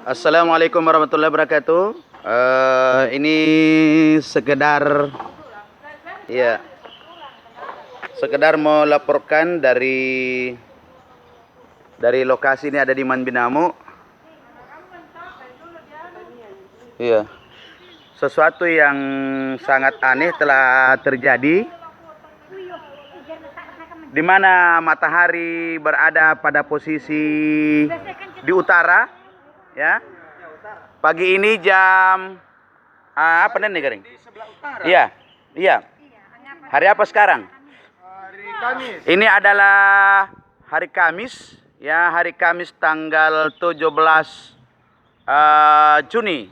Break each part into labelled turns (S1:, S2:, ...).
S1: Assalamualaikum warahmatullahi wabarakatuh. Ini sekedar ya, sekedar mau laporkan dari lokasi ini ada di Manbinamu. Iya. Sesuatu yang sangat aneh telah terjadi di mana matahari berada pada posisi di utara, ya. Pagi ini jam apa nih Garing? Iya, iya. Hari apa sekarang?
S2: Hari Kamis.
S1: Ini adalah hari Kamis, ya, hari Kamis tanggal 17 Juni,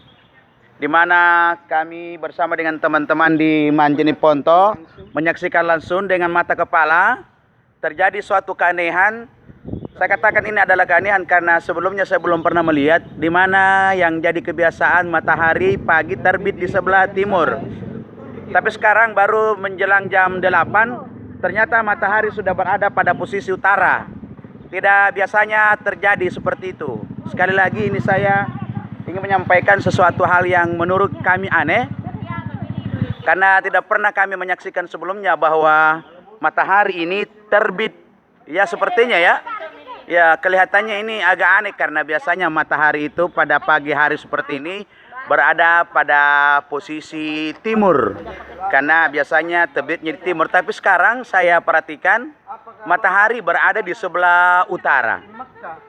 S1: di mana kami bersama dengan teman-teman di Manjini Ponto menyaksikan langsung dengan mata kepala terjadi suatu keanehan. Saya katakan ini adalah keanehan karena sebelumnya saya belum pernah melihat di mana yang jadi kebiasaan matahari pagi terbit di sebelah timur. Tapi sekarang baru menjelang jam 8, ternyata matahari sudah berada pada posisi utara. Tidak biasanya terjadi seperti itu. Sekali lagi ini saya ingin menyampaikan sesuatu hal yang menurut kami aneh, karena tidak pernah kami menyaksikan sebelumnya bahwa matahari ini terbit. Ya sepertinya ya. Ya kelihatannya ini agak aneh karena biasanya matahari itu pada pagi hari seperti ini berada pada posisi timur. Karena biasanya terbitnya di timur, tapi sekarang saya perhatikan matahari berada di sebelah utara.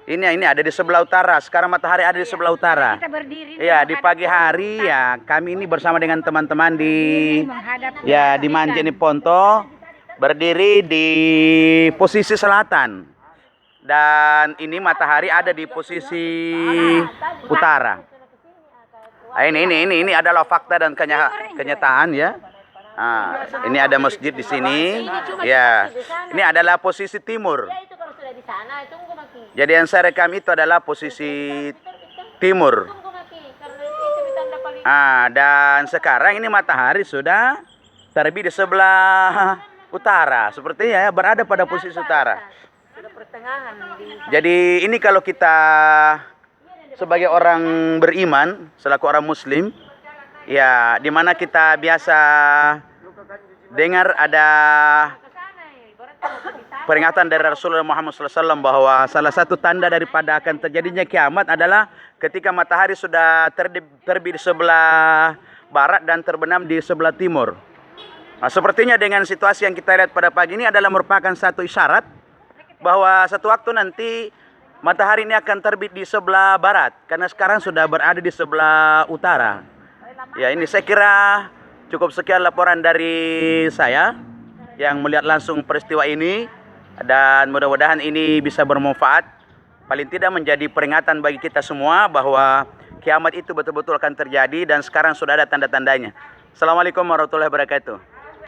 S1: Ini ada di sebelah utara. Sekarang matahari ada di sebelah utara. Ya, di pagi hari ya kami ini bersama dengan teman-teman di Manjini Ponto berdiri di posisi selatan. Dan ini matahari ada di posisi utara. Ini adalah fakta dan kenyataan ya. Ini ada masjid di sini. Ya, ini adalah posisi timur. Jadi yang saya rekam itu adalah posisi timur. Dan sekarang ini matahari sudah terbit di sebelah utara. Sepertinya ya berada pada posisi utara. Jadi ini kalau kita sebagai orang beriman, selaku orang muslim, ya di mana kita biasa dengar ada peringatan dari Rasulullah Muhammad SAW bahwa salah satu tanda daripada akan terjadinya kiamat adalah ketika matahari sudah terbit di sebelah barat dan terbenam di sebelah timur. Nah, sepertinya dengan situasi yang kita lihat pada pagi ini adalah merupakan satu isyarat bahwa satu waktu nanti matahari ini akan terbit di sebelah barat, karena sekarang sudah berada di sebelah utara. Ya, ini saya kira cukup sekian laporan dari saya yang melihat langsung peristiwa ini, dan mudah-mudahan ini bisa bermanfaat, paling tidak menjadi peringatan bagi kita semua bahwa kiamat itu betul-betul akan terjadi dan sekarang sudah ada tanda-tandanya. Assalamualaikum warahmatullahi wabarakatuh.